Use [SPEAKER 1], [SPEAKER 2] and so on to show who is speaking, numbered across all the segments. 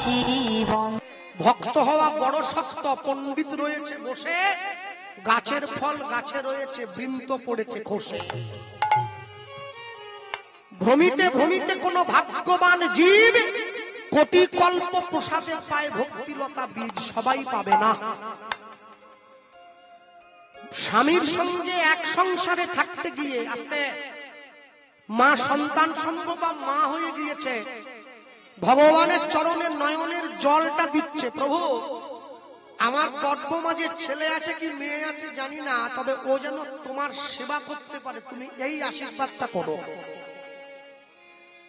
[SPEAKER 1] জীবন।
[SPEAKER 2] ভক্ত হওয়া বড় শক্ত। পণ্ডিত রয়েছে বসে, গাছের ফল গাছে রয়েছে, বৃন্ত পড়েছে খসে। ভ্রমিতে ভ্রমিতে কোন ভাগ্যবান জীব কোটি কল্প প্রসাদে পায় ভক্তিলতা বীজ, সবাই পাবে না। স্বামীর সঙ্গে এক সংসারে থাকতে গিয়ে আস্তে মা সন্তান সম্ভব মা হয়ে গিয়েছে, ভগবানের চরণে নয়নের জলটা দিচ্ছে, প্রভু আমার গর্ভ মাঝে ছেলে আছে কি মেয়ে আছে জানি না, তবে ও যেন তোমার সেবা করতে পারে, তুমি এই আশীর্বাদটা করো।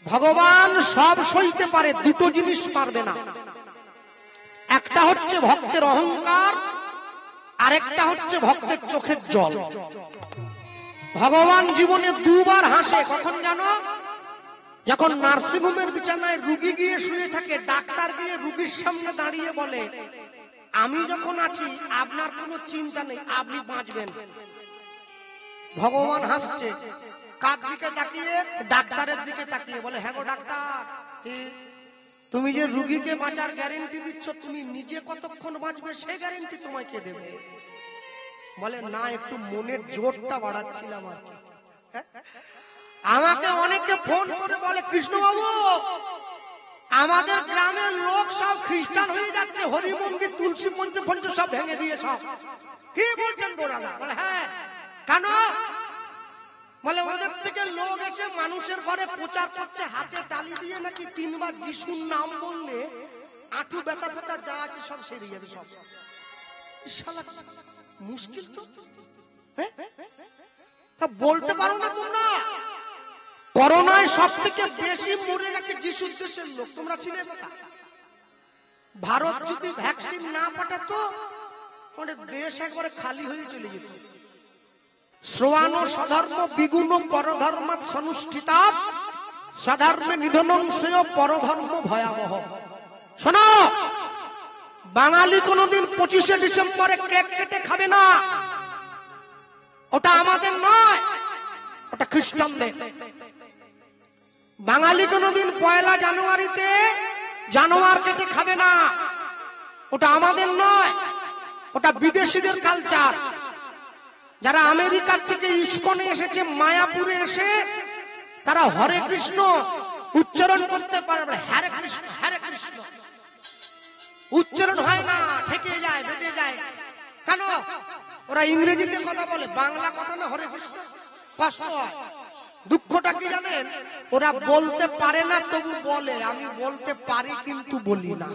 [SPEAKER 2] ভগবান সব সইতে পারে, দুটো জিনিস পারবে না, একটা হচ্ছে ভক্তের অহংকার, আরেকটা হচ্ছে ভক্তের চোখের জল। ভগবান জীবনে দুবার হাসে, কখন জানো? যখন নার্সিংহোমের বিছানায় রুগী গিয়ে শুয়ে থাকে, ডাক্তার গিয়ে রুগীর সামনে দাঁড়িয়ে বলে, আমি যখন আছি আপনার কোনো চিন্তা নেই, আপনি বাঁচবেন। ভগবান হাসছে, কার দিকে তাকিয়ে? ডাক্তারের দিকে তাকিয়ে বলে, হ্যাঁ গো ডাক্তার, তুমি যে রুগীকে বাঁচার গ্যারেন্টি দিচ্ছ, তুমি নিজে কতক্ষণ বাঁচবে সে গ্যারেন্টি তোমায় কে দেবে? বলে না, একটু মনের জোরটা বাড়াচ্ছিলাম আর কি। আমাকে অনেকে ফোন করে বলে, কৃষ্ণবাবু আমাদের গ্রামের লোক সব খ্রিস্টান হয়ে যাচ্ছে, হরি মন্দির তুলসী মঞ্চ ফঞ্চ সব ভেঙে দিয়ে সব। কি বলছেন তোরা? বলে হ্যাঁ। কেন? বলে ওদের থেকে লোক এসে মানুষের ঘরে প্রচার করছে, হাতে তালি দিয়ে নাকি 3 বার যিশুর নাম বললে আঁটু ব্যথা ফেথা যা আছে সব সেরে যাবে সব। শালা মুশকিল তো, বলতে পারো না তোমরা? করোনায় সব থেকে বেশি মরে গেছে যিশুর দেশের লোক, তোমরা ছিলে কথা। ভারত যদি ভ্যাকসিন না পাঠাতো আমাদের দেশ একবারে খালি হয়ে চলে যেত। শ্রোয়ানো স্বধর্ম বিগুণ পরধর্মাৎ সনুষ্ঠিতাৎ স্বধর্মে নিধনং শ্রেয় পরধর্ম ভয়াবহ। শোনো, বাঙালি কোনদিন 25শে ডিসেম্বরে কেক কেটে খাবে না, ওটা আমাদের নয়, ওটা খ্রিস্টানদের। বাঙালি কোনদিন 1 জানুয়ারিতে জানোয়ার কেটে খাবে না, ওটা আমাদের নয়, ওটা বিদেশিদের কালচার। যারা আমেরিকার থেকে ইসকনে এসেছে, মায়াপুরে এসে তারা হরে কৃষ্ণ উচ্চারণ করতে পারবে, হরে কৃষ্ণ হরে কৃষ্ণ উচ্চারণ হয় না, ঠেকে যায়, বেঁধে যায়। কেন? ওরা ইংরেজিতে কথা বলে, বাংলা কথা না, হরে কৃষ্ণ কষ্ট হয়। দুঃখটা কি জানেন? ওরা বলতে পারে না তবু বলে, আমি বলতে পারি কিন্তু বলি না।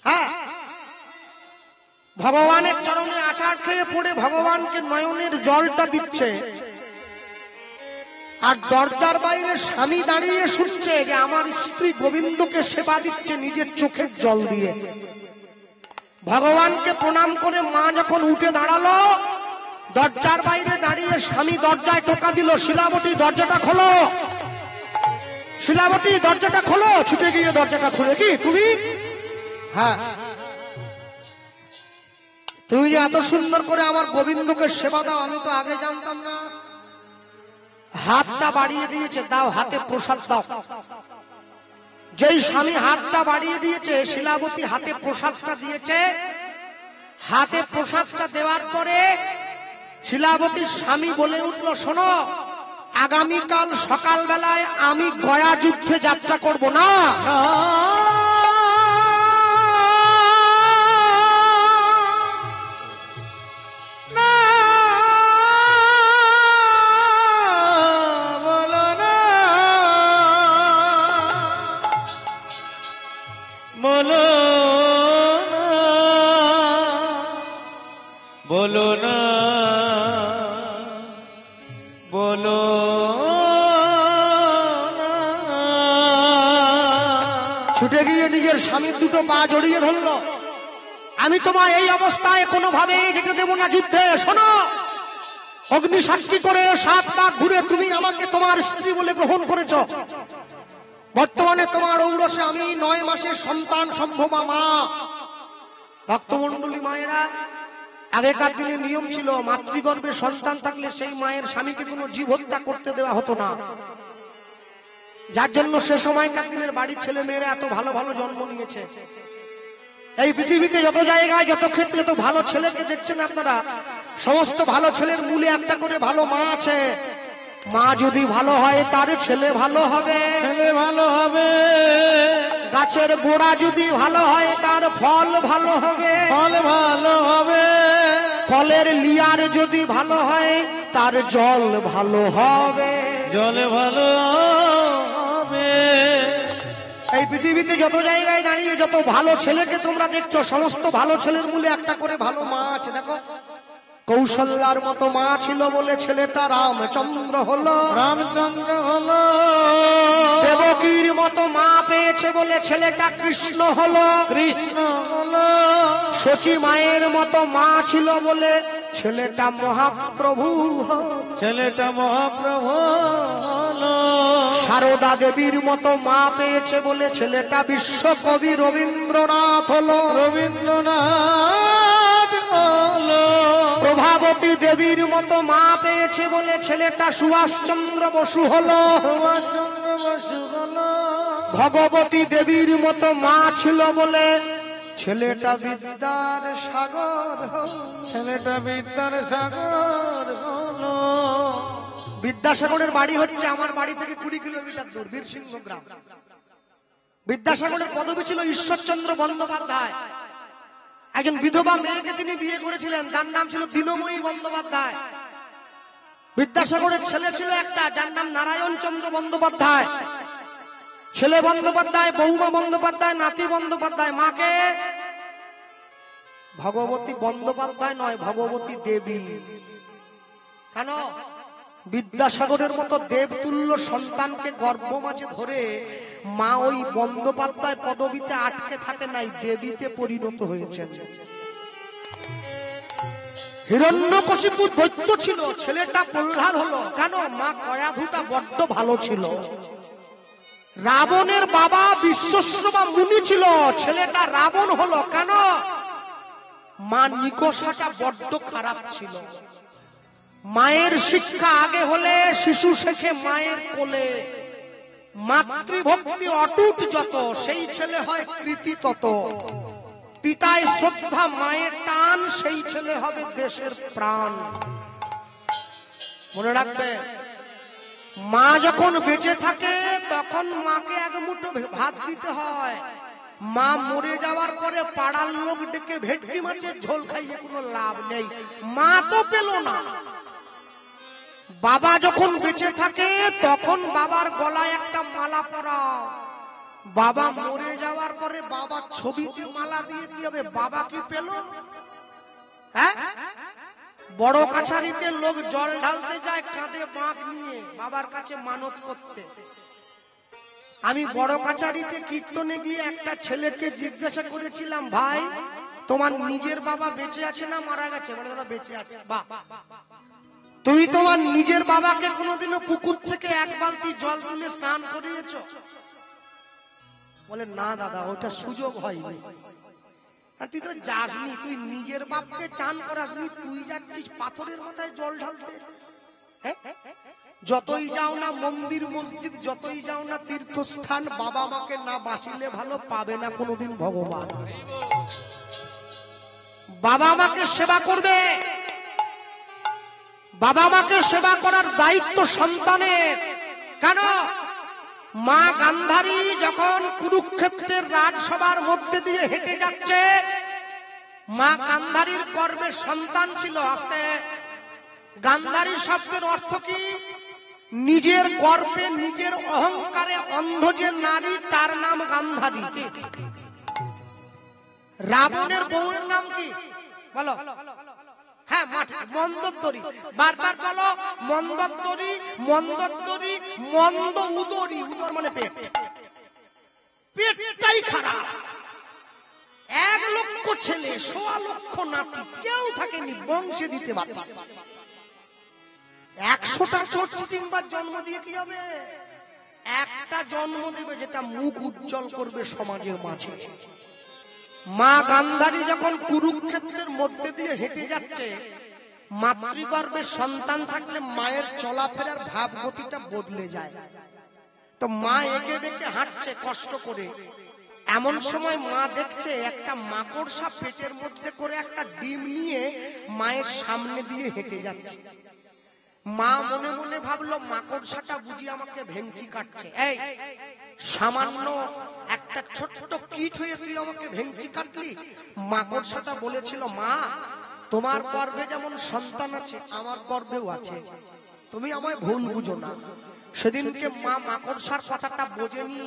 [SPEAKER 2] হ্যাঁ, ভগবানের চরণে আছাড় খেয়ে পড়ে ভগবানকে নয়নের জলটা দিচ্ছে, আর দরজার বাইরে স্বামী দাঁড়িয়ে শুনছে যে আমার স্ত্রী গোবিন্দকে সেবা দিচ্ছে নিজের চোখের জল দিয়ে। ভগবানকে প্রণাম করে মা যখন উঠে দাঁড়ালো, দরজার বাইরে দাঁড়িয়ে স্বামী দরজায় টোকা দিল, শিলাবতী দরজাটা খোলো, শিলাবতী দরজাটা খোলো। ছুটে গিয়ে দরজাটা খুলে, কি তুমি? হ্যাঁ, তুমি যে এত সুন্দর করে আমার গোবিন্দকে সেবা দাও, আমি তো আগে জানতাম না। হাতটা বাড়িয়ে দিয়েছে, দাও হাতে প্রসাদ দাও। যেই স্বামী হাতটা বাড়িয়ে দিয়েছে, শিলাবতী হাতে প্রসাদটা দিয়েছে। হাতে প্রসাদটা দেওয়ার পরে শিলাবতীর স্বামী বলে উঠল, শোনো, আগামীকাল সকালবেলায় আমি গয়া যুদ্ধে যাত্রা করব না।
[SPEAKER 3] বলো না, বলো না।
[SPEAKER 2] ছুটে গিয়ে নিজের স্বামীর দুটো পা জড়িয়ে ধরলো, আমি তোমার এই অবস্থায় কোনোভাবে যেতে দেব না যুদ্ধে। শোনো, অগ্নি সাক্ষী করে 7 পাক ঘুরে তুমি আমাকে তোমার স্ত্রী বলে গ্রহণ করেছ। বর্তমানে তোমার ঔরসে আমি 9 মাসের সন্তান সম্ভবা মা। ভক্তমণ্ডলী মায়েরা, আগেকার দিনে নিয়ম ছিল, মাতৃগর্ভে সন্তান থাকলে সেই মায়ের স্বামীকে কোনো জীব হত্যা করতে দেওয়া হতো না। যার জন্য সে সময়কার দিনের বাড়ির ছেলে মেয়েরা এত ভালো ভালো জন্ম নিয়েছে। এই পৃথিবীতে যত জায়গায় যত ক্ষেত্রে যত ভালো ছেলেকে দেখছেন আপনারা, সমস্ত ভালো ছেলের মূলে একটা করে ভালো মা আছে। মা যদি ভালো হয় তার ছেলে ভালো হবে,
[SPEAKER 3] ছেলে ভালো হবে,
[SPEAKER 2] গাছের গোড়া যদি ভালো হয় তার ফল ভালো হবে,
[SPEAKER 3] ফল ভালো হবে,
[SPEAKER 2] ফলের লিয়ার যদি ভালো হয় তার জল ভালো হবে,
[SPEAKER 3] জলে ভালো হবে।
[SPEAKER 2] এই পৃথিবীতে যত জায়গায় দাঁড়িয়ে যত ভালো ছেলেকে তোমরা দেখছো, সমস্ত ভালো ছেলের মূলে একটা করে ভালো মা আছে। দেখো, কৌশল্যার মতো মা ছিল বলে ছেলেটা রামচন্দ্র হলো,
[SPEAKER 3] রামচন্দ্র হলো।
[SPEAKER 2] দেবকীর মতো মা পেয়েছে বলে ছেলেটা কৃষ্ণ হলো,
[SPEAKER 3] কৃষ্ণ হলো।
[SPEAKER 2] শচী মায়ের মতো মা ছিল বলে ছেলেটা মহাপ্রভু হলো,
[SPEAKER 3] ছেলেটা মহাপ্রভু হলো।
[SPEAKER 2] সারদা দেবীর মতো মা পেয়েছে বলে ছেলেটা বিশ্বকবি রবীন্দ্রনাথ হলো,
[SPEAKER 3] রবীন্দ্রনাথ হলো।
[SPEAKER 2] প্রভাবতী দেবীর মতো মা পেয়েছে বলে ছেলেটা সুভাষচন্দ্র বসু হলো,
[SPEAKER 3] সুভাষচন্দ্র বসু হলো।
[SPEAKER 2] ভগবতী দেবীর মতো মা ছিল বলে ছেলেটা বিদ্যার সাগর হলো।
[SPEAKER 3] ছেলেটা বিদ্যার সাগর হলো।
[SPEAKER 2] বিদ্যাসাগরের বাড়ি হচ্ছে আমার বাড়ি থেকে 20 কিলোমিটার দূর, বীরসিংহ গ্রাম। বিদ্যাসাগরের পদবী ছিল ঈশ্বরচন্দ্র বন্দ্যোপাধ্যায়। একজন বিধবা মেয়েকে তিনি বিয়ে করেছিলেন, তার নাম ছিল দীনময়ী বন্দ্যোপাধ্যায়। বিদ্যাসাগরের ছেলে ছিল একটা, যার নাম নারায়ণ চন্দ্র বন্দ্যোপাধ্যায়। ছেলে বন্দ্যোপাধ্যায়, বৌমা বন্দ্যোপাধ্যায়, নাতি বন্দ্যোপাধ্যায়। মাকে ভগবতী বন্দ্যোপাধ্যায় নয়, ভগবতী দেবী। কেন? বিদ্যাসাগরের মতো দেবতুল্য সন্তানকে গর্ভ মাঝে ধরে মা ওই বন্দ্যোপাধ্যায় পদবিতে আটকে থাকে নাই, দেবীতে পরিণত হয়েছেন। হিরণ্যকশিপু দৈত্য ছিল, ছেলেটা প্রহ্লাদ হলো। কেন? মা কয়াধুটা বড্ড ভালো ছিল। রাবণের বাবা বিশ্বশ্রবা মুনি ছিল, ছেলেটা রাবণ হলো। কেন? মা নিকষাটা বড্ড খারাপ ছিল। মায়ের শিক্ষা আগে হলে শিশু শেখে মায়ের কোলে। মাতৃভক্তি অটুট যত, সেই ছেলে হয় কৃতি তত। পিতায় শ্রদ্ধা, মায়ের টান, সেই ছেলে হবে দেশের প্রাণ। মনে রাখবে, মা যখন বেঁচে থাকে তখন মাকে এক মুঠো ভাত দিতে হয়। মা মরে যাওয়ার পরে পাড়ার লোক ডেকে ভেটকি মাছের ঝোল খাইয়ে কোনো লাভ নেই, মা তো পেল না। বাবা যখন বেঁচে থাকে তখন বাবার গলায় একটা মালা পরাও। বাবা মরে যাওয়ার পরে বাবার ছবিতে মালা দিয়ে কি হবে? বাবা কি পেল? হ্যাঁ, বড় কাছারিতে লোক জল ঢালতে যায় কাঁধে বাঁক নিয়ে বাবার কাছে মানত করতে। আমি বড় কাছারিতে কীর্তনে গিয়ে একটা ছেলেকে জিজ্ঞাসা করেছিলাম, ভাই তোমার নিজের বাবা বেঁচে আছে না মারা গেছে? বলে, দাদা বেঁচে আছে। বাহ, তুমি তোমার নিজের বাবাকে কোনোদিনও পুকুর থেকে এক বালতি জল তুলে স্নান করিয়েছ? বলে, না দাদা, ওটা সুযোগ হয়নি। আর তুই তো যাসনি, তুই নিজের বাপকে চান করাসনি, তুই যাচ্ছিস পাথরের মাথায় জল ঢালতে। যতই যাও না মন্দির মসজিদ, যতই যাও না তীর্থস্থান, বাবা মাকে না বাসিলে ভালো পাবে না কোনোদিন ভগবান। বাবা মাকে সেবা করবে, বাবা মাকে সেবা করার দায়িত্ব সন্তানের। কেন? মা গান্ধারী যখন কুরুক্ষেত্রের রাজসভার মধ্যে দিয়ে হেঁটে যাচ্ছে, মা গান্ধারীর গর্ভে সন্তান ছিল। আস্তে, গান্ধারী শব্দের অর্থ কি? নিজের গর্ভে নিজের অহংকারে অন্ধ যে নারী, তার নাম গান্ধারী। রাবণের বউয়ের নাম কি বলো? হ্যাঁ, মন্দোদরী। বারবার বলো, মন্দোদরী, মন্দোদরী, মন্দ উদরী। উদর মানে পেট, পেটটাই খারাপ। 1 লক্ষ ছেলে, 1.25 লক্ষ নাতি, কেউ থাকেনি বংশে দিতে পারত। 100টা চোট চিটিংবার জন্ম দিয়ে কি হবে? একটা জন্ম দেবে যেটা মুখ উজ্জ্বল করবে সমাজের মাঝে। মা গান্ধারী যখন কুরুক্ষেত্রের মধ্যে দিয়ে হেঁটে যাচ্ছে, মাতৃগর্ভে সন্তান থাকলে মায়ের চলাফেরার ভাবগতিটা বদলে যায়। তো মা একে বেঁকে হাঁটছে কষ্ট করে। এমন সময় মা দেখছে একটা মাকড়সা পেটের মধ্যে করে একটা ডিম নিয়ে মায়ের সামনে দিয়ে হেঁটে যাচ্ছে। মা মনে মনে ভাবলো মাকড়সাটা বুঝি আমাকে ভেঙচি কাটছে। এই সামান্য একটা ছোট্ট কীট হয়ে তুই আমাকে ভেঙচি কাটলি? মাকড়সাটা বলেছিল, মা তোমার গর্ভে যেমন সন্তান আছে আমার গর্ভেও আছে, তুমি আমায় ভুল বুঝো না। সেদিনকে মা মাকড়সার কথাটা বোঝেনি।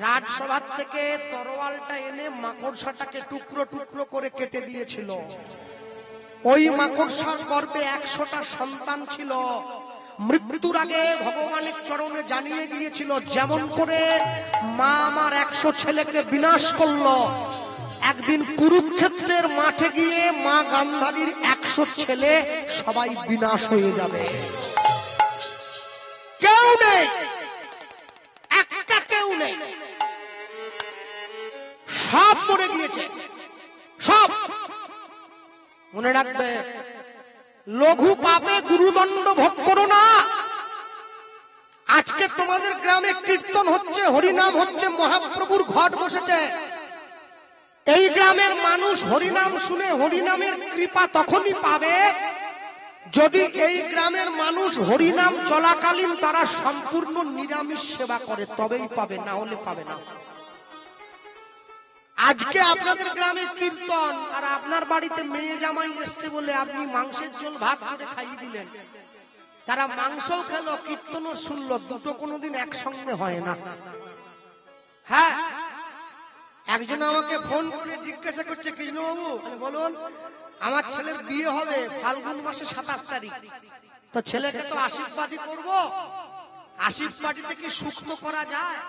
[SPEAKER 2] রাজসভা থেকে তরোয়ালটা এনে মাকড়সাটাকে টুকরো টুকরো করে কেটে দিয়েছিল। ওই মাকড়সার গর্ভে 100টা সন্তান ছিল। মৃত্যুর আগে ভগবানের চরণে জানিয়ে গিয়েছিল, যেমন করে মা আমার 100 ছেলেকে বিনাশ করলো, একদিন কুরুক্ষেত্রের মাঠে গিয়ে মা গান্ধারীর 100 ছেলে সবাই বিনাশ হয়ে যাবে। কেউ নেই, একটা কেউ নেই, সব মরে গিয়েছে, সব। মনে রাখবে, লঘু পাপে গুরুদণ্ড ভোগ করো না। আজকে তোমাদের গ্রামে কীর্তন হচ্ছে, হরিনাম হচ্ছে, মহাপ্রভুর ঘট বসেছে। এই গ্রামের মানুষ হরিনাম শুনে হরিনামের কৃপা তখনই পাবে যদি এই গ্রামের মানুষ হরিনাম চলাকালীন তারা সম্পূর্ণ নিরামিষ সেবা করে, তবেই পাবে, না হলে পাবে না। আজকে আপনাদের গ্রামে কীর্তন, আর আপনার বাড়িতে মেয়ে জামাই এসছে বলে আপনি মাংসের ঝোল ভাত করে খাইয়ে দিলেন। তারা মাংসও খেলো, কীর্তনও শুনলো, দুটো কোনোদিন একসঙ্গে হয় না। হ্যাঁ, একজন আমাকে ফোন করে জিজ্ঞাসা করছে, কৃষ্ণবাবু বলুন, আমার ছেলের বিয়ে হবে ফাল্গুন মাসে 27 তারিখ, তো ছেলেকে তো আশীর্বাদই করবো, আশীর্বাদীতে কি সুক্ত করা যায়?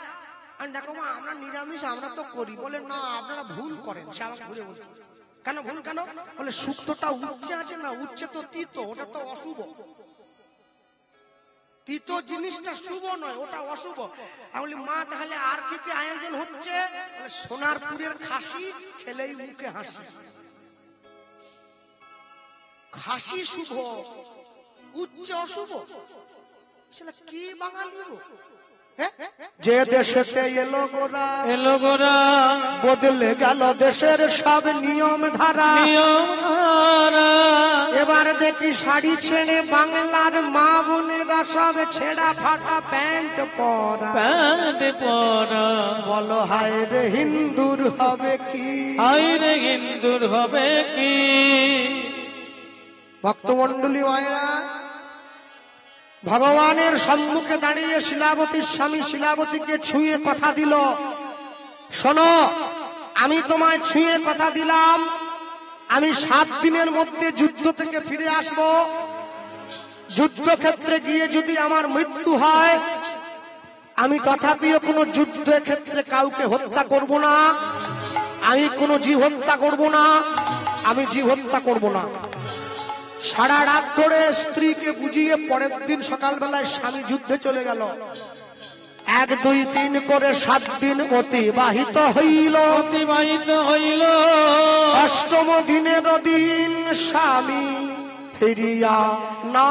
[SPEAKER 2] আর দেখো মা, আমরা নিরামিষ আমরা তো করি। বলে না, আপনারা ভুল করেন। সে আমাকে ঘুরে বলছে, কেন ভুল কেন? বলে সুক্তটা উচ্ছে আছে না, উচ্ছে তো তিতো, ওটা তো অশুভ। তিতো জিনিসটা শুভ নয়, ওটা অশুভ। আমি বলি, মা তাহলে আর কি কি আয়োজন হচ্ছে? সোনারপুরের খাসি খেলেই মুখে হাসি। খাসি শুভ, উচ্চ অশুভ। সেটা কি বাঙালি গো? যে দেশেতে এলো গোরা বদলে গেল দেশের সব নিয়ম ধারা। এবার দেখি শাড়ি ছেড়ে বাংলার মা বোনেরা সব ছেঁড়া ফাটা প্যান্ট পরা। বলো হায় রে হিন্দুর হবে কি,
[SPEAKER 3] হায় রে হিন্দুর হবে কি।
[SPEAKER 2] ভক্তমন্ডলী মায়েরা, ভগবানের সম্মুখে দাঁড়িয়ে শিলাবতীর স্বামী শিলাবতীকে ছুঁয়ে কথা দিল, শোনো আমি তোমায় ছুঁয়ে কথা দিলাম, আমি 7 দিনের মধ্যে যুদ্ধ থেকে ফিরে আসব। যুদ্ধক্ষেত্রে গিয়ে যদি আমার মৃত্যু হয়, আমি তথাপিও কোনো যুদ্ধক্ষেত্রে কাউকে হত্যা করব না, আমি কোনো জীব হত্যা করব না, আমি জীব হত্যা করব না। সারা রাত ধরে স্ত্রীকে বুঝিয়ে পরের দিন সকালবেলায় স্বামী যুদ্ধে চলে গেল। 1 2 3 করে 7 দিন অতিবাহিত হইল। অষ্টম দিনের দিন স্বামী ফিরিয়া না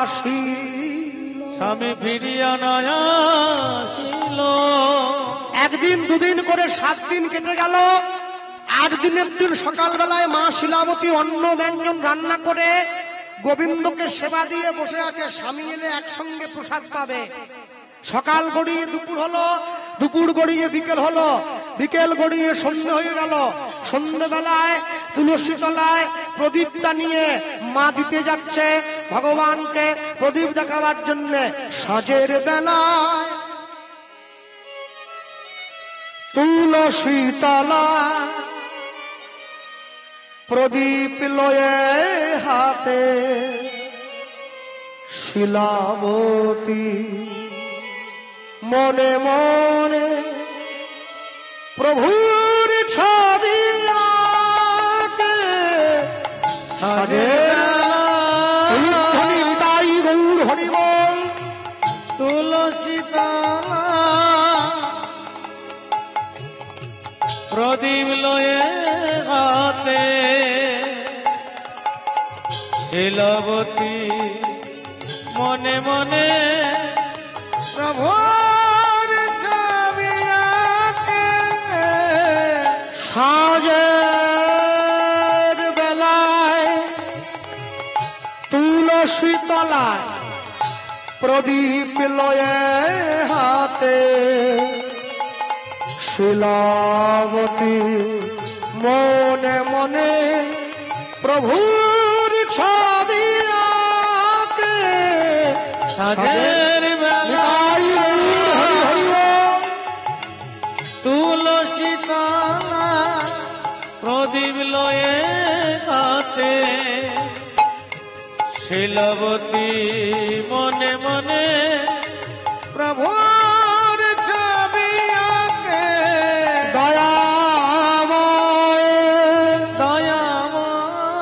[SPEAKER 2] আসিল।
[SPEAKER 3] স্বামী ফিরিয়া না আসিল।
[SPEAKER 2] 1 দিন 2 দিন করে 7 দিন কেটে গেল। 8 দিনের দিন সকালবেলায় মা শিলাবতী অন্ন ব্যঞ্জন রান্না করে গোবিন্দকে সেবা দিয়ে বসে আছে। স্বামী এলে একসঙ্গে প্রসাদ পাবে। সকাল গড়িয়ে দুপুর হলো, দুপুর গড়িয়ে বিকেল হলো, বিকেল গড়িয়ে সন্ধ্যে হয়ে গেল। সন্ধ্যেবেলায় তুলসী তলায় প্রদীপটা নিয়ে মা দিতে যাচ্ছে ভগবানকে প্রদীপ দেখাবার জন্য। সাঁঝের বেলায় তুলসী তলায় প্রদীপ লয়ে হাতে শিলাবতী মনে মনে প্রভুর ছবি আঁকে। তাই গৌর হরি বল।
[SPEAKER 3] তুলসী তলা প্রদীপ লয়ে হাতে শিলাবতী মনে মনে প্রভু
[SPEAKER 2] বেলায় প্রদীপ লয়ে হাতে শিলাবতী মনে মনে প্রভুর ছবি আঁকে
[SPEAKER 3] সাজের বেলায়
[SPEAKER 2] হরি হরি বল।
[SPEAKER 3] তুলসী তলা প্রদীপ লয়ে হাতে শিলবতী মনে মনে প্রভুর ছবি আঁকে
[SPEAKER 2] দয়াময়
[SPEAKER 3] দয়াময়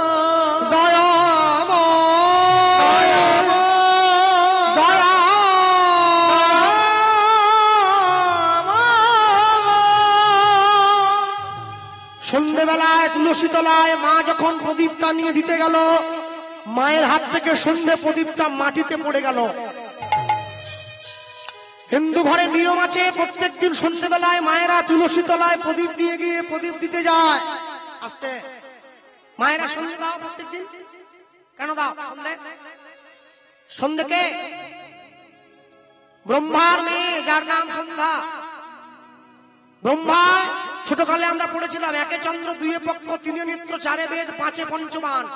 [SPEAKER 2] দয়াময় দয়া সন্ধ্যেবেলায় তুলসী তলায় মা যখন প্রদীপটা নিয়ে দিতে গেল, মায়ের হাত থেকে সন্ধ্যে প্রদীপটা মাটিতে পড়ে গেল। হিন্দু ঘরে নিয়ম আছে, প্রত্যেকদিন সন্ধ্যেবেলায় মায়েরা তুলসী তলায় প্রদীপ নিয়ে গিয়ে প্রদীপ দিতে যায়। আস্তে মায়েরা সন্ধ্যে দাও প্রত্যেকদিন। কেন দাও সন্ধ্যে? সন্ধ্যেকে ব্রহ্মার মেয়ে, যার নাম সন্ধ্যা। ব্রহ্মা ছোটকালে আমরা পড়েছিলাম, একে চন্দ্র, দুইয়ে পক্ষ, তিনে নেত্র, চারে বেদ, পাঁচে পঞ্চবান।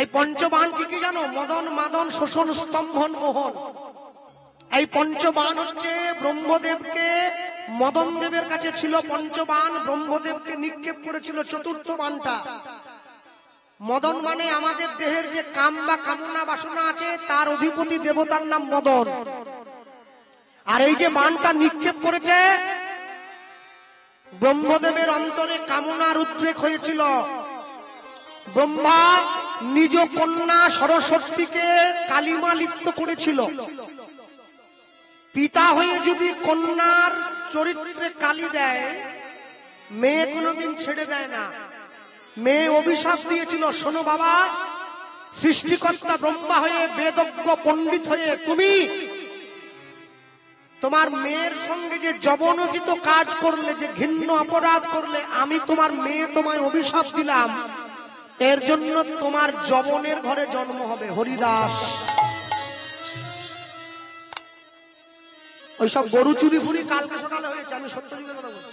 [SPEAKER 2] এই পঞ্চবান কি কি জানো? মদন, মাদন, শোষণ, স্তম্ভন, মোহন। এই পঞ্চবান হচ্ছে ব্রহ্মদেবকে, মদন দেবের কাছে ছিল পঞ্চবান, ব্রহ্মদেবকে নিক্ষেপ করেছিল চতুর্থ বানটা। মদন মানে আমাদের দেহের যে কাম বা কামনা বাসনা আছে, তার অধিপতি দেবতার নাম মদন। আর এই যে বানটা নিক্ষেপ করেছে, ব্রহ্মদেবের অন্তরে কামনার উদ্রেক হয়েছিল। ব্রহ্মা নিজ কন্যা সরস্বতীকে কালিমা লিপ্ত করেছিল। পিতা হয়ে যদি কন্যার চরিত্রে কালি দেয়, মেয়ে কোনোদিন ছেড়ে দেয় না। মেয়ে অভিশাপ দিয়েছিল, শোনো বাবা, সৃষ্টিকর্তা ব্রহ্মা হয়ে, বেদজ্ঞ পণ্ডিত হয়ে তুমি তোমার মেয়ের সঙ্গে যে যবনোচিত কাজ করলে, যে ঘৃণ্য অপরাধ করলে, আমি তোমার মেয়ে তোমায় অভিশাপ দিলাম, এর জন্য তোমার যবনের ঘরে জন্ম হবে। হরিদাস ওইসব গরু চুরি ফুরি কালকে সকালে হয়েছে, আমি সত্য যুগের কথা বলছি।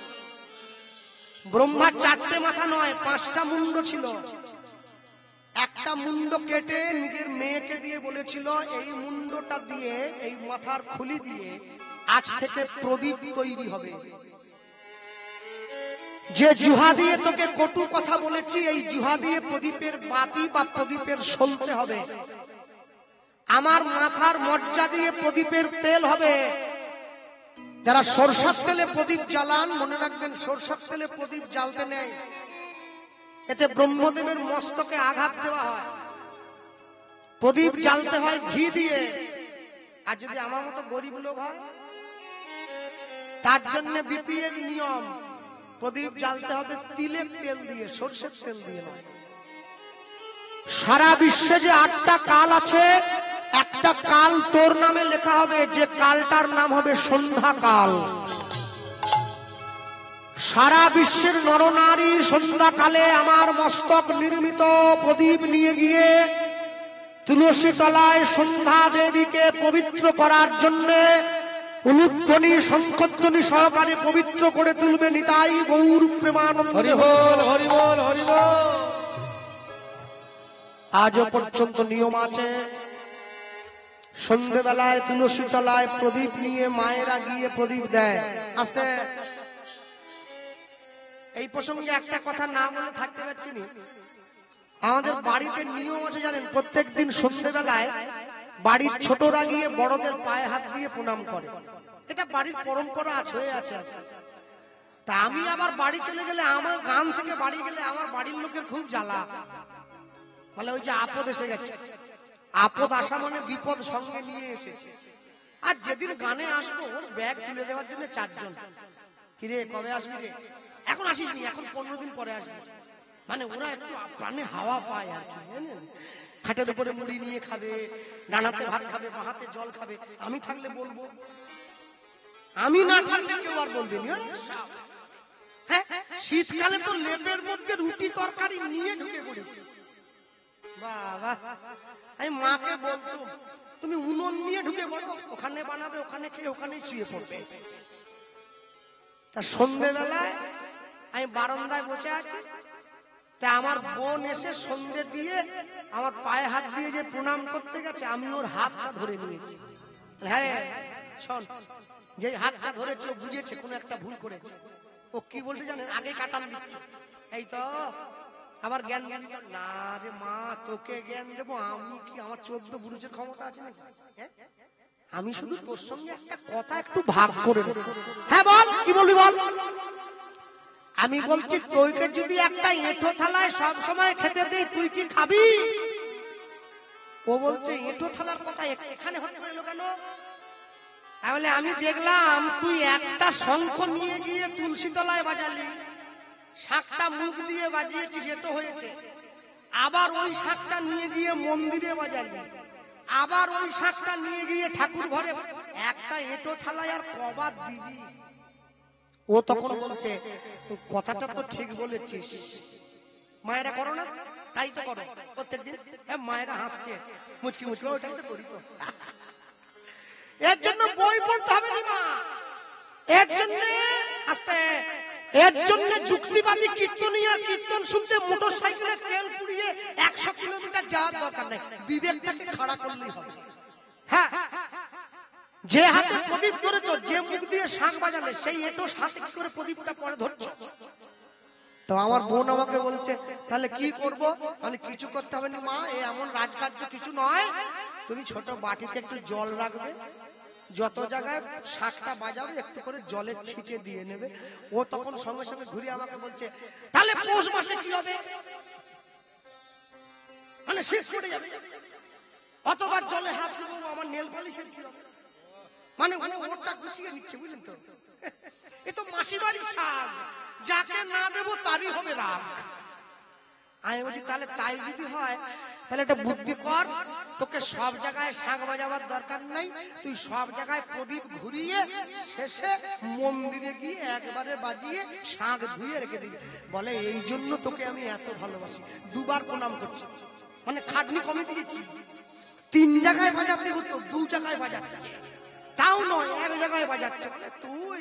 [SPEAKER 2] ব্রহ্মার 4টে মাথা নয়, 5টা মুন্ড ছিল। একটা মুন্ড কেটে নিজের মেয়েকে দিয়ে বলেছিল, এই মুন্ডটা দিয়ে, এই মাথার খুলি দিয়ে আজ থেকে প্রদীপ তৈরি হবে। যে জুহা দিয়ে তোকে কটু কথা বলেছি, এই জুহা দিয়ে প্রদীপের বাতি বা প্রদীপের সলতে হবে। আমার মাথার মজ্জা দিয়ে প্রদীপের তেল হবে। যারা সরষের তেলে প্রদীপ জ্বালান, মনে রাখবেন সরষের তেলে প্রদীপ জ্বালতে নেই, এতে ব্রহ্মদেবের মস্তকে আঘাত দেওয়া হয়। প্রদীপ জ্বালতে হয় ঘি দিয়ে। আর যদি আমার মতো গরিব লোক হয়, তার জন্য বিপিএল নিয়ম, প্রদীপ জ্বালতে হবে তিলের তেল দিয়ে, সরষের তেল দিয়ে নয়। সারা বিশ্বে যে 8টা কাল আছে, একটা কাল তোর নামে লেখা হবে, যে কালটার নাম হবে সন্ধ্যা কাল। সারা বিশ্বের নরনারী সন্ধ্যাকালে আমার মস্তক নির্মিত প্রদীপ নিয়ে গিয়ে তুলসী তলায় সন্ধ্যা দেবীকে পবিত্র করার জন্য উলুধ্বনি শঙ্খধ্বনি সহকারে পবিত্র করে তুলবে। নিতাই গৌর প্রেমানন্দ।
[SPEAKER 3] হরি বল, হরি বল, হরি বল।
[SPEAKER 2] আজও পর্যন্ত নিয়ম আছে, সন্ধ্যেবেলায় তুলসী তলায় প্রদীপ নিয়ে মায়েরা গিয়ে প্রদীপ দেয়। আস্তে এই প্রসঙ্গে একটা কথা না বলে থাকতে পারছি না। আমাদের বাড়িতে নিয়ম আছে জানেন, প্রত্যেকদিন সন্ধ্যেবেলায় বাড়ির ছোটরা গিয়ে বড়দের পায়ে হাত দিয়ে প্রণাম করে। এটা বাড়ির পরম্পরা আছে, হয়ে আছে। তা আমি আবার বাড়ি চলে গেলে, আমার গ্রাম থেকে বাড়ি গেলে আমার বাড়ির লোকের খুব জ্বালা, বলে ওই যে আপদ এসে গেছে। আপদ আসা মানে বিপদ সঙ্গে নিয়ে এসেছে। আর যেদিন গানে আসবো, ওর ব্যাগ তুলে দেওয়ার জন্য 4 জন। কিরে কবে আসবি রে? এখন আসিস নি, এখন 15 দিন পরে আসবি। মানে ওরা একটু প্রাণে হাওয়া পায় আর কি, জানেন। খাটের উপরে মুড়ি নিয়ে খাবে, ডানাতে ভাত খাবে, বাহাতে জল খাবে। আমি থাকলে বলবো, আমি না থাকলে কেউ আর বলবে না। হ্যাঁ, শীতকালে তো লেপের মধ্যে রুটি তরকারি নিয়ে ঢুকে পড়েছে। বাবা, আমি মাকে বলতো তুমি উনুন নিয়ে ঢুকে পড়ো, ওখানে বানাবে, ওখানে খেয়ে ওখানেই শুয়ে পড়বে। তা সন্ধ্যেবেলায় আমি বারান্দায় বসে আছি, তা আমার বোন এসে সন্ধ্যে দিয়ে আমার পায়ে হাত দিয়ে যে প্রণাম করতে গেছে, আমি ওর হাতটা ধরে নিয়েছি। হ্যাঁ রে, শোন, যে হাতটা ধরেছে ও বুঝেছে কোনো একটা ভুল করেছে। ও কি বলতে জানেন, আগে কাটান দিচ্ছে, এই তো আবার জ্ঞান জ্ঞান না রে মা, তোকে জ্ঞান দেবো আমি? কি আমার 14 বুরুজের ক্ষমতা আছে নাকি? হ্যাঁ? আমি শুধু তোর সঙ্গে একটা কথা একটু ভাগ করে নেব। হ্যাঁ বল, কি বলবি বল। আমি বলছি তোকে যদি একটা এঁঠো থালায় সব সময় খেতে দেই, তুই কি খাবি? ও বলছে এঁঠো থালার কথা এখানে হঠাৎ করে এলো কেন? তাহলে আমি দেখলাম তুই একটা শঙ্খ নিয়ে গিয়ে তুলসী তলায় বাজালি, শাকটা মুখ দিয়ে বাজিয়েছিস, এটো হয়েছে। আবার ওই শাকটা নিয়ে গিয়ে মন্দিরে বাজালি, আবার ওই শাকটা নিয়ে গিয়ে ঠাকুর ঘরে, একটা এটো থালায় আর কবার দিবি? ও তখন বলছে কথাটা তো ঠিক বলেছিস, মায়েরা করো না, তাই তো করো প্রত্যেকদিন। মায়েরা হাসছে মুচকি মুচকি, ওটাই তো করি তো। এর জন্য বই পড়তে হবে না, এর জন্য আস্তে, এর জন্য যুক্তিবাদী কীর্তনিয়া কীর্তন শুনতে মোটর সাইকেলে তেল পুড়িয়ে 100 কিলোমিটার যাওয়ার দরকার নেই, বিবেকটাকে খাড়া করলেই হবে। হ্যাঁ, যে হাতে প্রদীপ ধরেছ, যে মুখ দিয়ে শাঁখ বাজালে, সেই এটো হাতে কি করে প্রদীপটা পরে ধরছ? তো আমার বোন আমাকে বলছে তাহলে কি করব? মানে কিছু করতে হবে না মা, এমন রাজকার্য কিছু নয়, তুমি ছোট বাটিতে একটু জল রাখবে, যত জায়গায় শাঁখটা বাজাবে একটু করে জলের ছিটে দিয়ে নেবে। ও তখন সঙ্গে সঙ্গে ঘুরে আমাকে বলছে তাহলে পৌষ মাসে কি হবে? মানে শেষ করে যাবে, অতবার জলে হাত দেবো, আমার নেল পালিশের কি হবে? মানে ওটা গুছিয়ে নিচ্ছে, বুঝলেন তো? এ তো মাসি বাড়ির শাক, যাকে না দেবো তারই হবে রাগ। আমি বলছি তাহলে তাই যদি হয় তাহলে একটা বুদ্ধি কর, তোকে সব জায়গায় শাঁখ বাজাবার দরকার নাই, তুই সব জায়গায় প্রদীপ ঘুরিয়ে শেষে মন্দিরে গিয়ে একবারে বাজিয়ে শাঁখ ধুয়ে রেখে দিবি। বলে এই জন্য তোকে আমি এত ভালোবাসি, দুবার প্রণাম করছি, মানে খাটনি কমে দিয়েছি। 3 জায়গায় বাজাতে হতো, 2 জায়গায় বাজাচ্ছে, তাও নয় 1 জায়গায় বাজাচ্ছে। তুই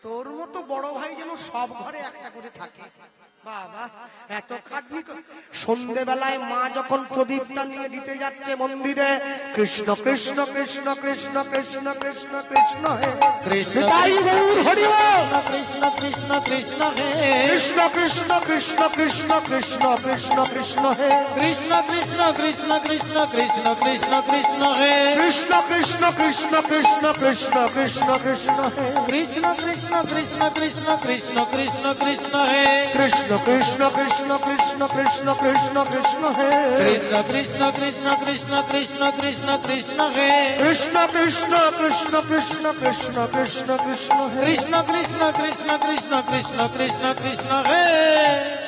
[SPEAKER 2] তোর মতো বড় ভাই যেন সব ঘরে একটা করে থাকে। বাবা, এত খাটনি। সন্ধ্যেবেলায় মা যখন প্রদীপটা নিয়ে দিতে যাচ্ছে মন্দিরে, কৃষ্ণ কৃষ্ণ কৃষ্ণ কৃষ্ণ কৃষ্ণ কৃষ্ণ কৃষ্ণ হে কৃষ্ণ, হরি বল,
[SPEAKER 3] কৃষ্ণ কৃষ্ণ কৃষ্ণ হে
[SPEAKER 2] কৃষ্ণ কৃষ্ণ কৃষ্ণ কৃষ্ণ কৃষ্ণ কৃষ্ণ কৃষ্ণ হে
[SPEAKER 3] কৃষ্ণ কৃষ্ণ কৃষ্ণ কৃষ্ণ কৃষ্ণ কৃষ্ণ কৃষ্ণ হে
[SPEAKER 2] কৃষ্ণ কৃষ্ণ কৃষ্ণ কৃষ্ণ কৃষ্ণ কৃষ্ণ কৃষ্ণ হে
[SPEAKER 3] কৃষ্ণ কৃষ্ণ কৃষ্ণ কৃষ্ণ কৃষ্ণ কৃষ্ণ কৃষ্ণ হে
[SPEAKER 2] কৃষ্ণ কৃষ্ণ কৃষ্ণ কৃষ্ণ কৃষ্ণ কৃষ্ণ কৃষ্ণ হে
[SPEAKER 3] কৃষ্ণ কৃষ্ণ কৃষ্ণ কৃষ্ণ কৃষ্ণ কৃষ্ণ কৃষ্ণ হে
[SPEAKER 2] কৃষ্ণ কৃষ্ণ কৃষ্ণ কৃষ্ণ কৃষ্ণ কৃষ্ণ কৃষ্ণ হে
[SPEAKER 3] কৃষ্ণ কৃষ্ণ কৃষ্ণ কৃষ্ণ কৃষ্ণ কৃষ্ণ কৃষ্ণ হে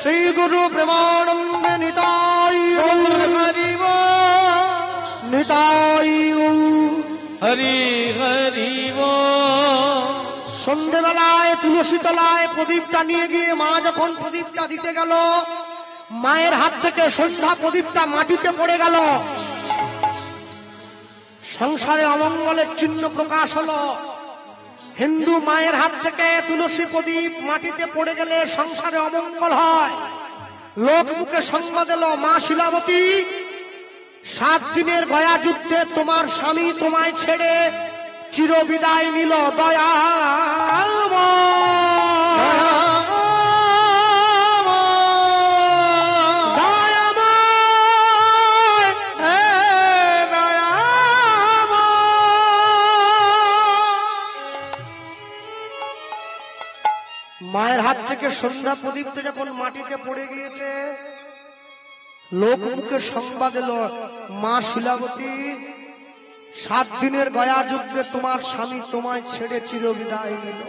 [SPEAKER 2] শ্রী গুরু প্রেমানন্দ নিতাই গৌর
[SPEAKER 3] হরি বল,
[SPEAKER 2] নিতাই গৌর।
[SPEAKER 3] হরি হরি বল।
[SPEAKER 2] সন্ধ্যেবেলায় তুলসী তলায় প্রদীপটা নিয়ে গিয়ে মা যখন প্রদীপটা দিতে গেল, মায়ের হাত থেকে সন্ধ্যা প্রদীপটা মাটিতে পড়ে গেল, সংসারে অমঙ্গলের চিহ্ন প্রকাশ হলো। হিন্দু মায়ের হাত থেকে তুলসী প্রদীপ মাটিতে পড়ে গেলে সংসারে অমঙ্গল হয়। লোক মুখে সংবাদ এলো, মা শিলাবতী 7 দিনের গয়া যুদ্ধে তোমার স্বামী তোমায় ছেড়ে চিরবিদায় নিল। মায়ের হাত থেকে সন্ধ্যা প্রদীপটা যখন মাটিতে পড়ে গিয়েছে, লোক মুখে সংবাদ এলো, মা শিলাবতী 7 দিনের গয়া যুদ্ধে তোমার স্বামী তোমায় ছেড়ে চিরবিদায় নিল।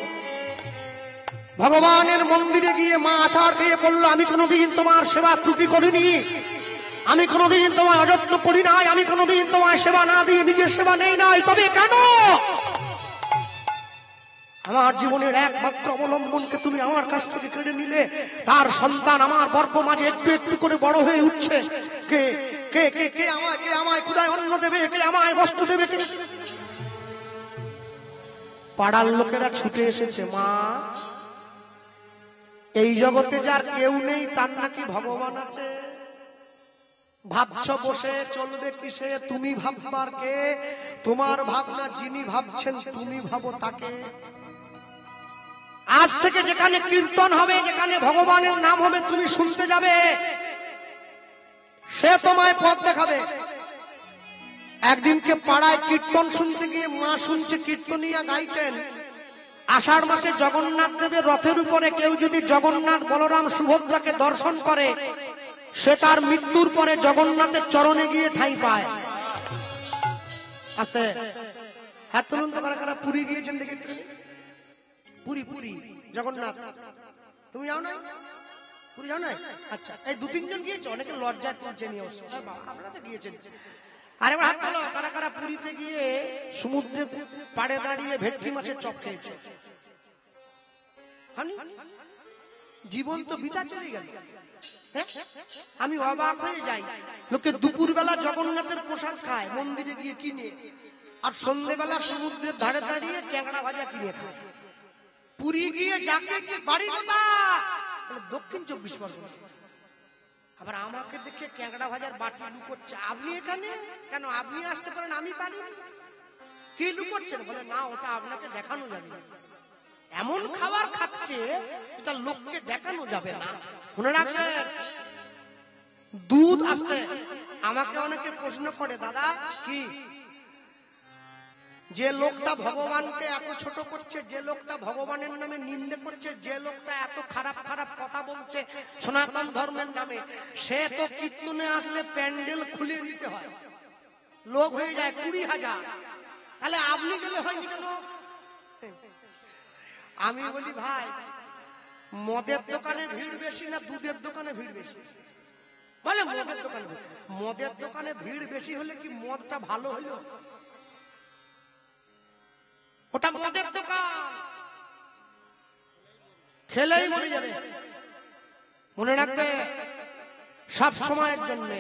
[SPEAKER 2] ভগবানের মন্দিরে গিয়ে মা আছাড় দিয়ে বলল, আমি কোনোদিন তোমার সেবা ত্রুটি করিনি, আমি কোনোদিন তোমায় অযত্ন করি নাই, আমি কোনোদিন তোমায় সেবা না দিয়ে নিজের সেবা নেই নাই, তবে কেন আমার জীবনের একমাত্র অবলম্বনকে তুমি আমার কাছ থেকে কেড়ে নিলে। তার সন্তান আমার গর্ভ মাঝে একটু একটু করে বড় হয়ে উঠছে। কে কে কে কে আমায় ক্ষুধায় অন্ন দেবে, কে আমায় বস্ত্র দেবে? পাড়ার লোকেরা ছুটে এসেছে, মা এই জগতে যার কেউ নেই তার নাকি ভগবান আছে। ভাবছ বসে চলবে কিসে? তুমি ভাববার কে? তোমার ভাবনা যিনি ভাবছেন তুমি ভাবো তাকে। আজ থেকে যেখানে কীর্তন হবে, যেখানে ভগবানের নাম হবে, তুমি শুনতে যাবে, সে তোমায় পথ দেখাবে। একদিনকে পাড়ায় কীর্তন শুনতে গিয়ে মা শুনছে কীর্তনিয়া গাইছেন, আষাঢ় মাসে জগন্নাথ দেবের রথের উপরে কেউ যদি জগন্নাথ বলরাম সুভদ্রাকে দর্শন করে, সে তার মৃত্যুর পরে জগন্নাথের চরণে গিয়ে ঠাঁই পায়। আস্তে হাত তুলুন তো, কারা কারা পুরী গিয়েছেন দেখে? পুরী পুরী জগন্নাথ, তুমি যাও না? পুরী যাও না? আচ্ছা, এই দু তিনজন গিয়েছে, অনেকে লজ্জা তুলছে নিয়ে। আমরা তো গিয়েছেন। আরে হাত তোলো, কারা কারা পুরীতে গিয়ে সমুদ্রে পাড়ে দাঁড়িয়ে ভেটকি মাছের চপ খেয়েছে? জীবন তো বিতা চলে গেল। আমি অবাক হয়ে যাই, লোকে দুপুরবেলা জগন্নাথের প্রসাদ খায় মন্দিরে গিয়ে কিনে, আর সন্ধ্যেবেলা সমুদ্রের ধারে দাঁড়িয়ে ক্যাংড়া ভাজা কিনে খায়। পুরী গিয়ে যাকে কি বাড়ি কথা দক্ষিণ 24 পরগনা। আবার আমাকে দেখে ক্যাংড়া ভাজার বাটি লুকোচ্ছে। আপনি এখানে কেন? আপনি আসতে পারেন, আমি পারি। কি লুকোচ্ছেন? বলে না, ওটা আপনাকে দেখানো যাবে না। এমন খাবার খাচ্ছে এটা লোককে দেখানো যাবে না। মনে রাখবেন, দুধ আসতে আমাকে অনেকে প্রশ্ন করে, দাদা কি যে লোকটা ভগবানকে এত ছোট করছে, যে লোকটা ভগবানের নামে নিন্দে করছে, যে লোকটা এত খারাপ খারাপ কথা বলছে সনাতন ধর্মের নামে, সে তো কীর্তনে আসলে প্যান্ডেল খুলে দিতে হয়, লোক হয়ে যায় 20,000। তাহলে আপনি গেলে হয়নি কেন? আমি বলি, ভাই মদের দোকানে ভিড় বেশি না দুধের দোকানে ভিড় বেশি? বলে মদের দোকানে। মদের দোকানে ভিড় বেশি হলে কি মদটা ভালো হলো? ওটা মদের দোকান, খেলেই মরে যাবে। মনে রাখবে, সব সময়ের জন্য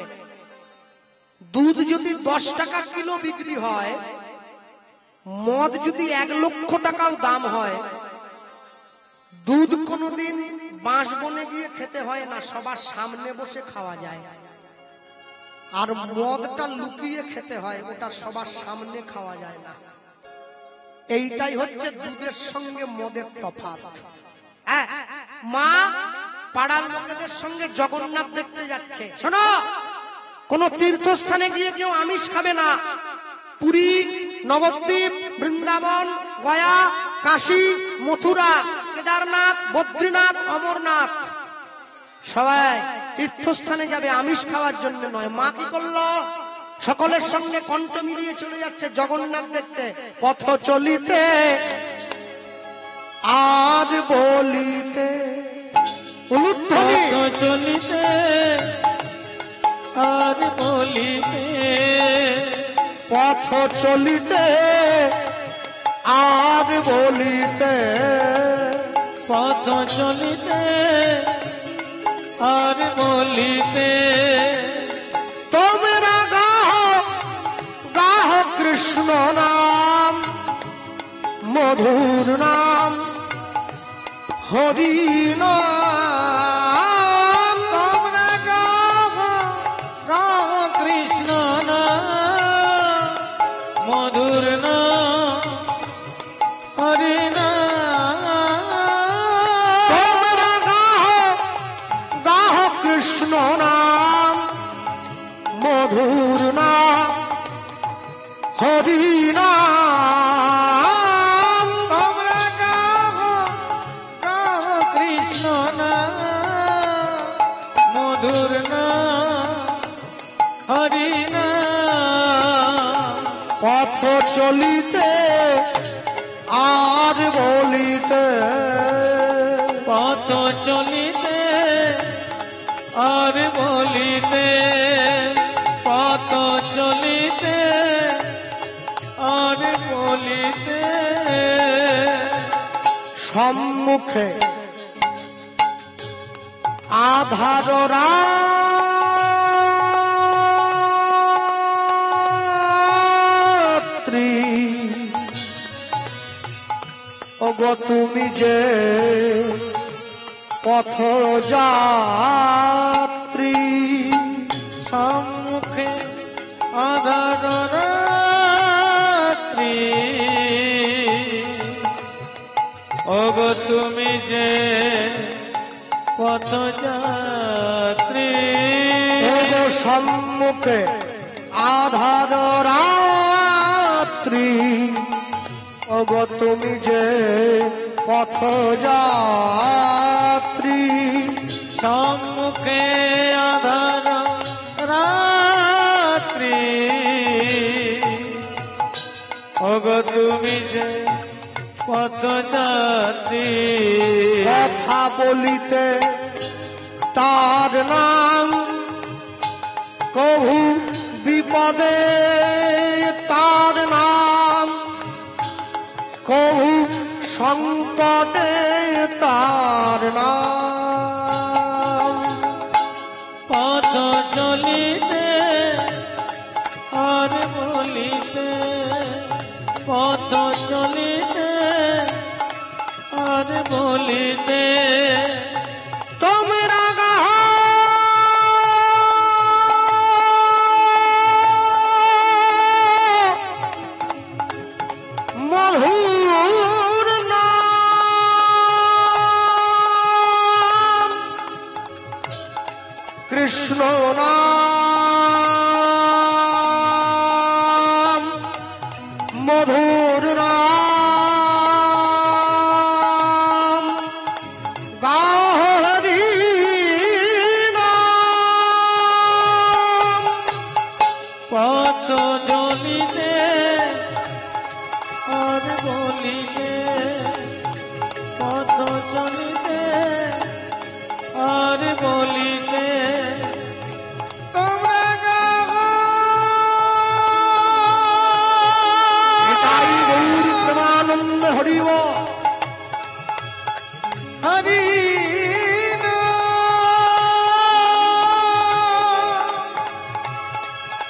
[SPEAKER 2] দুধ যদি 10 টাকা কিলো বিক্রি হয়, মদ যদি 1 লক্ষ টাকাও দাম হয়, দুধ কোনোদিন বাঁশ বনে গিয়ে খেতে হয় না, সবার সামনে বসে খাওয়া যায়। আর মদটা লুকিয়ে খেতে হয়, ওটা সবার সামনে খাওয়া যায় না। এইটাই হচ্ছে দুধের সঙ্গে মদের তফাৎ। মা পাড়ার লোকেদের সঙ্গে জগন্নাথ দেখতে যাচ্ছে। শোনো, কোন তীর্থস্থানে গিয়ে কেউ আমিষ খাবে না। পুরী, নবদ্বীপ, বৃন্দাবন, গয়া, কাশী, মথুরা, কেদারনাথ, বদ্রীনাথ, অমরনাথ, সবাই তীর্থস্থানে যাবে আমিষ খাওয়ার জন্য নয়। মা কি করলো? সকলের সঙ্গে কণ্ঠ মিলিয়ে চলে যাচ্ছে জগন্নাথ দেখতে। পথ চলিতে আর বলিতে, উলুধ্বনি,
[SPEAKER 3] চলিতে আর বলিতে,
[SPEAKER 2] পথ চলিতে আর বলিতে,
[SPEAKER 3] পথ চলিতে আর বলিতে,
[SPEAKER 2] তোমরা গাহ গাহ কৃষ্ণ নাম, মধুর নাম, হরি নাম। তোমরা গাহ
[SPEAKER 3] রাম কৃষ্ণ নাম, মধুর নাম, হরি নাম।
[SPEAKER 2] তোমরা গাহ গাহ কৃষ্ণ নাম, মধুর নাম, হরি নাম।
[SPEAKER 3] তোমরা গাহ গাহ কৃষ্ণ নাম, মধুর নাম, হরি নাম।
[SPEAKER 2] পথ চলিতে আর বলিতে,
[SPEAKER 3] পথ চলিতে আর বলিতে, পথ চলিতে আর বলিতে,
[SPEAKER 2] সম্মুখে আধার রাত্রি ওগো তুমি যে পথ যাত্রী
[SPEAKER 3] সম্মুখে আধার রাত্রি ওগো তুমি যে পথযাত্রী
[SPEAKER 2] ওগো সম্মুখে আধার রাত্রি ওগো তুমি যে পথ যাত্রী
[SPEAKER 3] সম্মুখে আধার রাত্রি ওগো তুমি যে পথযাত্রী
[SPEAKER 2] কথা বলিতে তার নাম কহু বিপদে তার নাম কহু সংকটে তার নাম
[SPEAKER 3] পথ চলিতে আর বলিতে পথ চলিতে আর বলিতে
[SPEAKER 2] তোমরা মধুর নাম কৃষ্ণ নাম মধুর নাম গাহরি নাম
[SPEAKER 3] পথ চলিতে আর বলিতে পথ চলিতে আর বলিতে তোমরা
[SPEAKER 2] তাই গৌর প্রেমানন্দ হরিব
[SPEAKER 3] হরি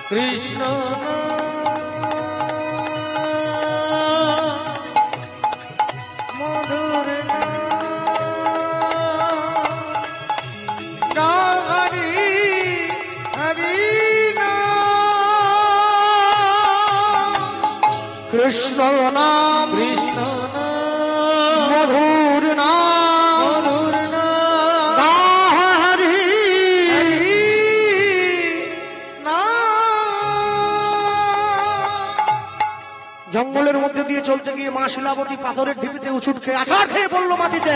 [SPEAKER 3] কৃষ্ণ মধুর হরি হরি
[SPEAKER 2] কৃষ্ণ নাম
[SPEAKER 3] কৃষ্ণ
[SPEAKER 2] মধুর নাম
[SPEAKER 3] মধুর
[SPEAKER 2] গাহরি জঙ্গলের মধ্যে দিয়ে চলতে গিয়ে মা শিলাবতী পাথরের ঢিপিতে উছুট খেয়ে আছাড় খেয়ে পড়লো মাটিতে।